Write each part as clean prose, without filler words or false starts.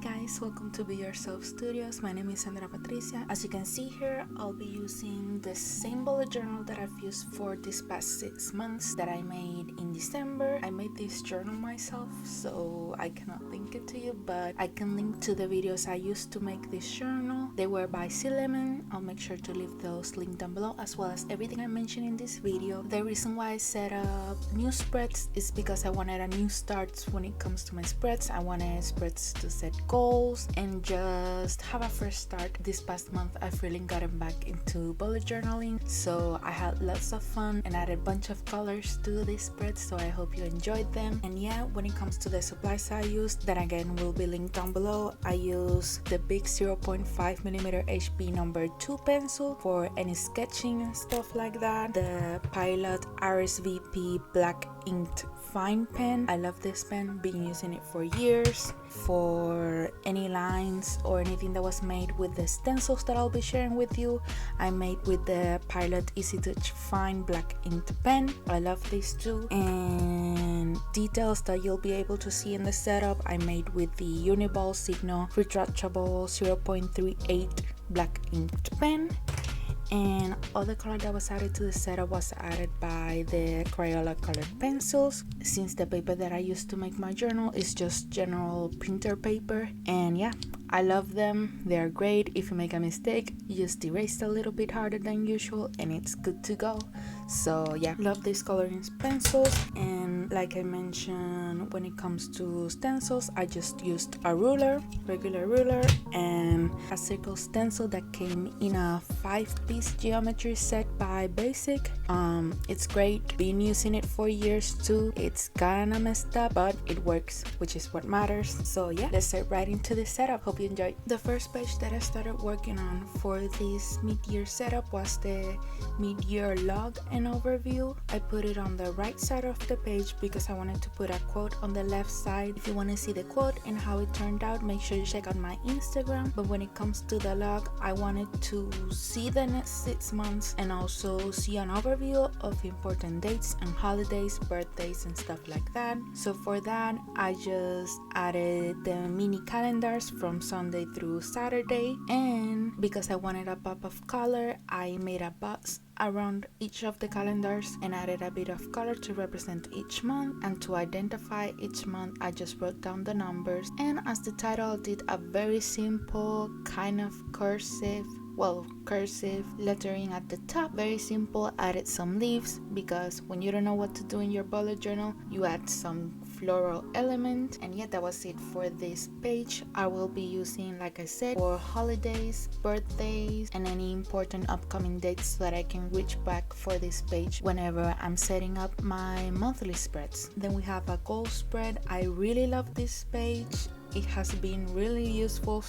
guys, welcome to Be Yourself Studios. My name is Sandra Patricia. As you can see here, I'll be using the same bullet journal that I've used for this past 6 months that I made in December. I made this journal myself, so I cannot link it to you, but I can link to the videos I used to make this journal. They were by Sea Lemon. I'll make sure to leave those linked down below, as well as everything I mentioned in this video. The reason why I set up new spreads is because I wanted a new start when it comes to my spreads. I wanted spreads to set goals and just have a fresh start. This past month I've really gotten back into bullet journaling, so I had lots of fun and added a bunch of colors to these spreads, so I hope you enjoyed them. And yeah, when it comes to the supplies I used, that again will be linked down below, I use the big 0.5mm HB number 2 pencil for any sketching and stuff like that, the Pilot RSVP black inked fine pen. I love this pen, been using it for years for any lines or anything that was made with the stencils that I'll be sharing with you. I made with the Pilot Easy Touch fine black inked pen. I love these too. And details that you'll be able to see in the setup, I made with the Uniball Signo retractable 0.38 black inked pen. And all the color that was added to the setup was added by the Crayola colored pencils, since the paper that I used to make my journal is just general printer paper. And yeah, I love them. They're great. If you make a mistake, you just erase a little bit harder than usual and it's good to go. So yeah, love these coloring pencils. And like I mentioned, when it comes to stencils, I just used a ruler, regular ruler, and a circle stencil that came in a 5-piece geometry set by Basic. It's great. Been using it for years too. It's kinda messed up, but it works, which is what matters. So yeah, let's get right into the setup. Hope you enjoyed. The first page that I started working on for this mid-year setup was the mid-year log and overview. I put it on the right side of the page because I wanted to put a quote on the left side. If you want to see the quote and how it turned out, make sure you check out my Instagram. But when it comes to the log, I wanted to see the next 6 months and also see an overview of important dates and holidays, birthdays and stuff like that. So for that, I just added the mini calendars from Sunday through Saturday, and because I wanted a pop of color, I made a box around each of the calendars and added a bit of color to represent each month. And to identify each month, I just wrote down the numbers, and as the title, I did a very simple kind of cursive lettering at the top. Very simple. Added some leaves because when you don't know what to do in your bullet journal, you add some floral element. And yeah, that was it for this page. I will be using, like I said, for holidays, birthdays, and any important upcoming dates so that I can reach back for this page whenever I'm setting up my monthly spreads. Then we have a goal spread. I really love this page. It has been really useful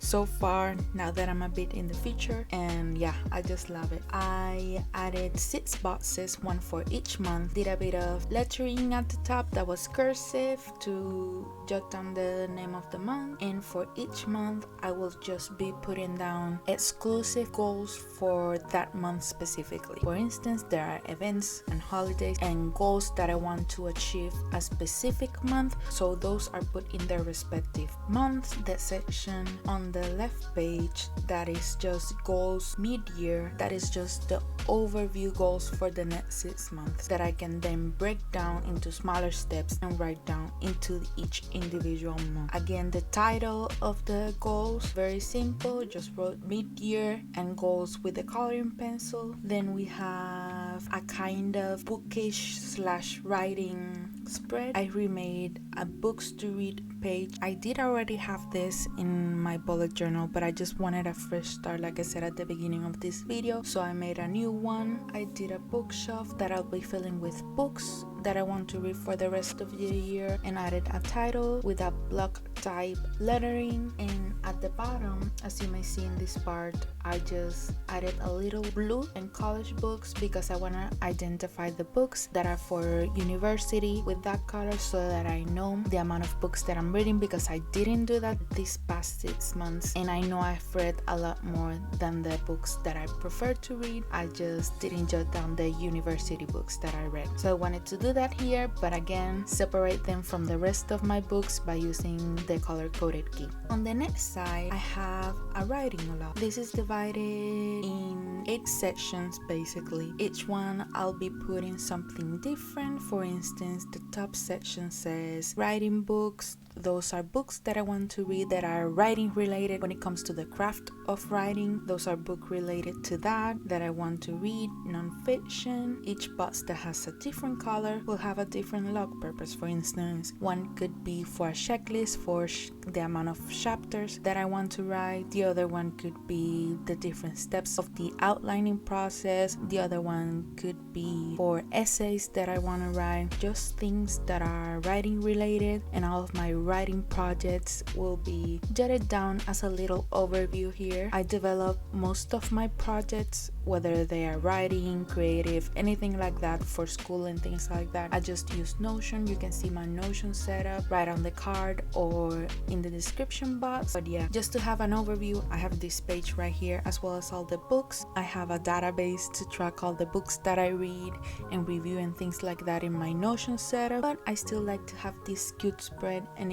so far now that I'm a bit in the future, and yeah, I just love it. I added 6 boxes, one for each month. Did a bit of lettering at the top that was cursive to jot down the name of the month, and for each month I will just be putting down exclusive goals for that month specifically. For instance, there are events and holidays and goals that I want to achieve a specific month, so those are put in their respective months. That section on the left page, that is just goals mid-year, that is just the overview goals for the next 6 months that I can then break down into smaller steps and write down into each individual month. Again, the title of the goals, very simple, just wrote mid-year and goals with the coloring pencil. Then we have a kind of bookish / writing spread. I remade a books to read page. I did already have this in my bullet journal, but I just wanted a fresh start, like I said at the beginning of this video, so I made a new one. I did a bookshelf that I'll be filling with books that I want to read for the rest of the year, and added a title with a block type lettering. And at the bottom, as you may see in this part, I just added a little blue and college books because I want to identify the books that are for university with that color so that I know the amount of books that I'm reading, because I didn't do that these past 6 months and I know I've read a lot more than the books that I prefer to read. I just didn't jot down the university books that I read, so I wanted to do do that here, but again, separate them from the rest of my books by using the color-coded key. On the next side, I have a writing log. This is divided in 8 sections basically. Each one I'll be putting something different. For instance, the top section says writing books. Those are books that I want to read that are writing related when it comes to the craft of writing. Those are books related to that I want to read, non-fiction. Each box that has a different color will have a different log purpose. For instance, one could be for a checklist for the amount of chapters that I want to write. The other one could be the different steps of the outlining process. The other one could be for essays that I want to write, just things that are writing related, and all of my writing projects will be jotted down as a little overview here. I develop most of my projects, whether they are writing, creative, anything like that for school and things like that. I just use Notion. You can see my Notion setup right on the card or in the description box. But yeah, just to have an overview, I have this page right here as well as all the books. I have a database to track all the books that I read and review and things like that in my Notion setup. But I still like to have this cute spread, and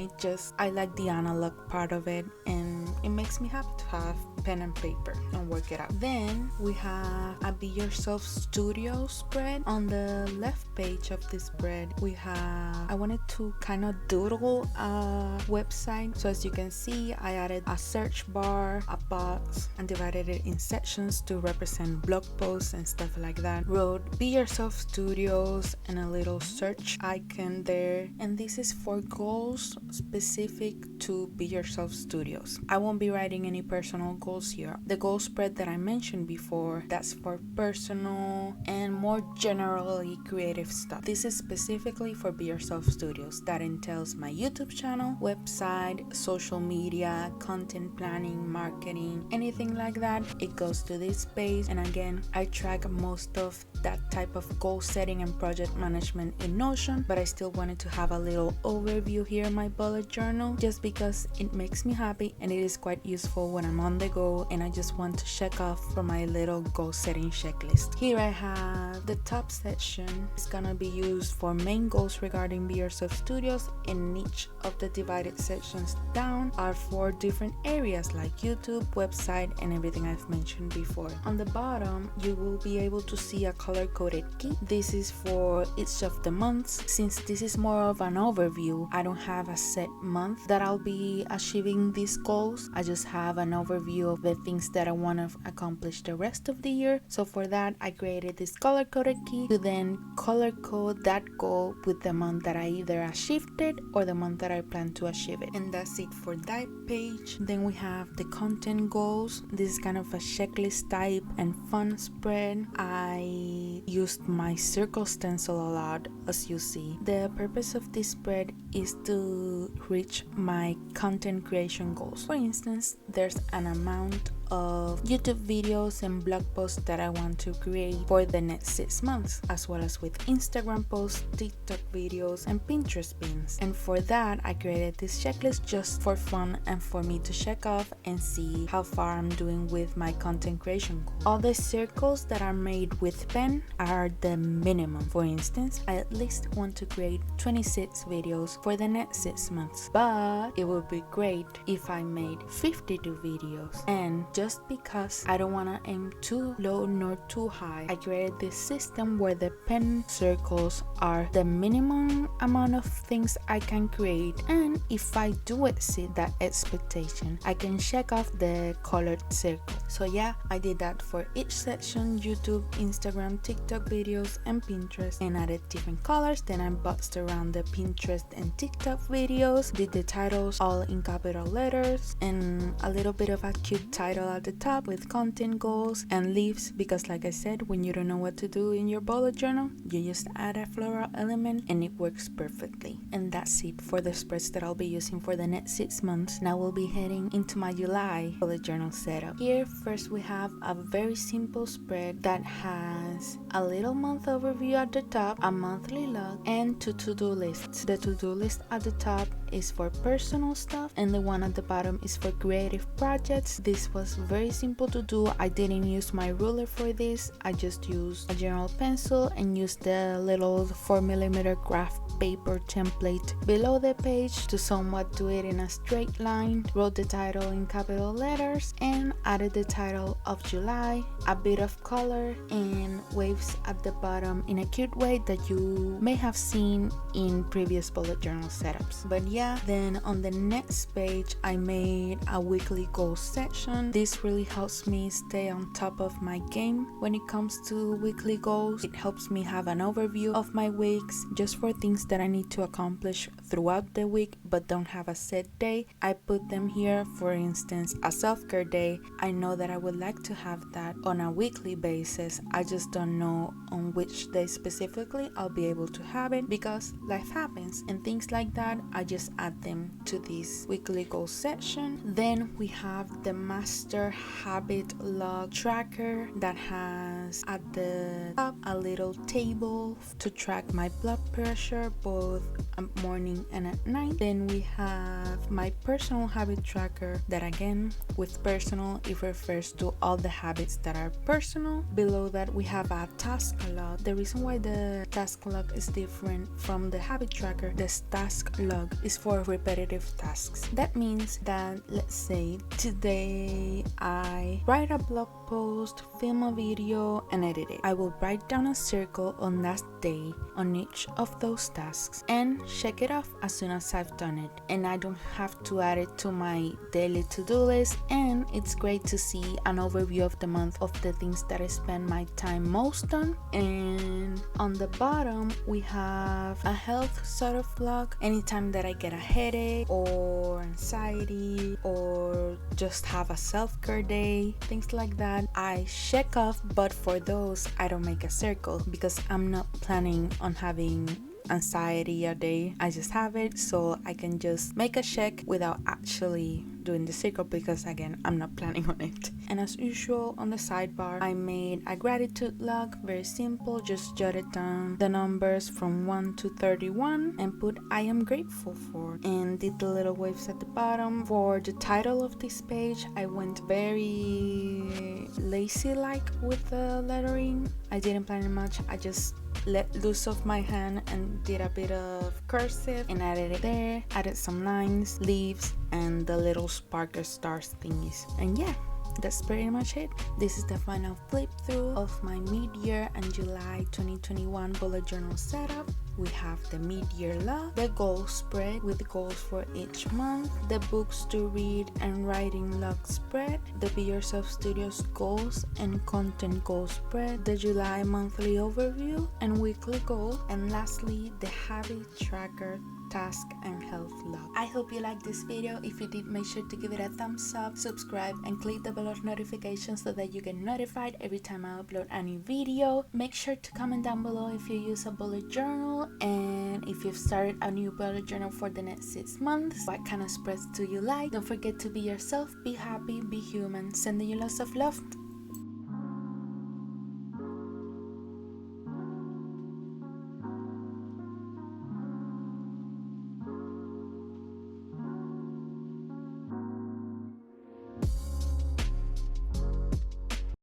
I like the analog part of it, and it makes me happy to have pen and paper and work it out. Then we have a Be Yourself Studio spread. On the left page of this spread, I wanted to kind of doodle a website. So as you can see, I added a search bar, a box, and divided it in sections to represent blog posts and stuff like that. Wrote Be Yourself Studios and a little search icon there. And this is for goals specific to Be Yourself Studios. I won't be writing any personal goals here. The goal spread that I mentioned before, that's for personal and more generally creative stuff. This is specifically for Be Yourself Studios. That entails my YouTube channel, website, social media, content planning, marketing, anything like that. It goes to this page, and again, I track most of that type of goal setting and project management in Notion, but I still wanted to have a little overview here in my bullet journal just because it makes me happy and it is quite useful when I'm on the go and I just want to check off from my little goal setting checklist. Here I have the top section. It's gonna be used for main goals regarding Be Yourself Studios, and each of the divided sections down are for different areas like YouTube, website, and everything I've mentioned before. On the bottom, you will be able to see a color-coded key. This is for each of the months. Since this is more of an overview, I don't have a set month that I'll be achieving these goals. I just have an overview of the things that I want to accomplish the rest of the year. So for that, I created this color-coded key to then color code that goal with the month that I either achieved it or the month that I plan to achieve it. And that's it for that page. Then we have the content goals. This is kind of a checklist type and fun spread. I used my circle stencil a lot, as you see. The purpose of this spread is to reach my content creation goals. For instance, there's an amount of YouTube videos and blog posts that I want to create for the next 6 months, as well as with Instagram posts, TikTok videos, and Pinterest pins. And for that, I created this checklist just for fun and for me to check off and see how far I'm doing with my content creation goal. All the circles that are made with pen are the minimum. For instance, I at least want to create 26 videos for the next 6 months, but it would be great if I made 52 videos. And just because I don't want to aim too low nor too high, I created this system where the pen circles are the minimum amount of things I can create, and if I do exceed that expectation, I can check off the colored circle. So yeah, I did that for each section: YouTube, Instagram, TikTok videos, and Pinterest, and added different colors. Then I boxed around the Pinterest and TikTok videos, did the titles all in capital letters, and a little bit of a cute title at the top with content goals and leaves, because like I said, when you don't know what to do in your bullet journal, you just add a floral element and it works perfectly. And that's it for the spreads that I'll be using for the next 6 months. Now we'll be heading into my July bullet journal setup. Here first we have a very simple spread that has a little month overview at the top, a monthly log, and 2 to-do lists. The to-do list at the top is for personal stuff and the one at the bottom is for creative projects. This was very simple to do. I didn't use my ruler for this. I just used a general pencil and used the little 4mm graph paper template below the page to somewhat do it in a straight line. Wrote the title in capital letters and added the title of July, a bit of color and waves at the bottom in a cute way that you may have seen in previous bullet journal setups. But yeah, then on the next page I made a weekly goals section. This really helps me stay on top of my game when it comes to weekly goals. It helps me have an overview of my weeks just for things that I need to accomplish throughout the week but don't have a set day. I put them here. For instance, a self-care day. I know that I would like to have that on a weekly basis. I just don't know on which day specifically I'll be able to have it because life happens and things like that. I just add them to this weekly goal section. Then we have the master habit log tracker that has at the top a little table to track my blood pressure both at morning and at night. Then we have my personal habit tracker that again with personal it refers to all the habits that are personal. Below that we have a task log. The reason why the task log is different from the habit tracker, this task log is for repetitive tasks. That means that let's say today I write a blog post, film a video and edit it. I will write down a circle on that day on each of those tasks and check it off as soon as I've done it, and I don't have to add it to my daily to-do list. And it's great to see an overview of the month of the things that I spend my time most on. And on the bottom we have a health sort of vlog. Anytime that I get a headache or anxiety or just have a self-care day, things like that, I check off. But for those I don't make a circle because I'm not planning on having anxiety a day. I just have it, so I can just make a check without actually doing the circle because again I'm not planning on it. And as usual on the sidebar I made a gratitude log, very simple. Just jotted down the numbers from 1 to 31 and put I am grateful for, and did the little waves at the bottom. For the title of this page I went very lazy like with the lettering. I didn't plan it much. I just let loose of my hand and did a bit of cursive and added it there, added some lines, leaves and the little sparkle stars thingies. And yeah, that's pretty much it. This is the final flip through of my mid-year and July 2021 bullet journal setup. We have the mid-year log, the goal spread with goals for each month, the books to read and writing log spread, the Be Yourself Studios goals and content goal spread, the July monthly overview and weekly goal, and lastly the habit tracker, task and health log. I hope you liked this video. If you did, make sure to give it a thumbs up, subscribe and click the bell of notifications so that you get notified every time I upload a new video. Make sure to comment down below if you use a bullet journal and if you've started a new bullet journal for the next 6 months. What kind of spreads do you like? Don't forget to be yourself, be happy, be human. Sending you lots of love.